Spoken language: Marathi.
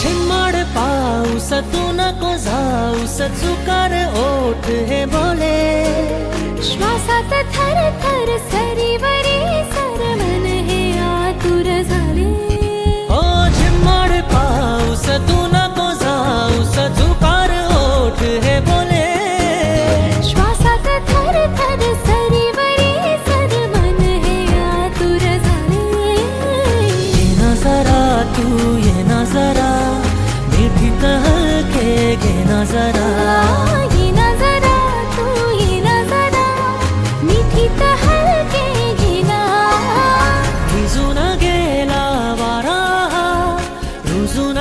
झिम्माड पाऊस तू नको जाऊस, चुकार ओठ हे बोले. श्वासात थर थर सरीवरी सर मन हे आतुर झाले. हो झिम्माड पाऊस तू नको जाऊस, चुकार ओठ हे बोले. श्वासात थर थर सरीवरी सर मन हे आतुर झाले. ये ना जरा तू ये ना जरा, मीठी तहलके घे ना जरा. ये ना जरा तू ये ना जरा, मिठी तहलके घे ना. भिजून गेला वारा, रुजून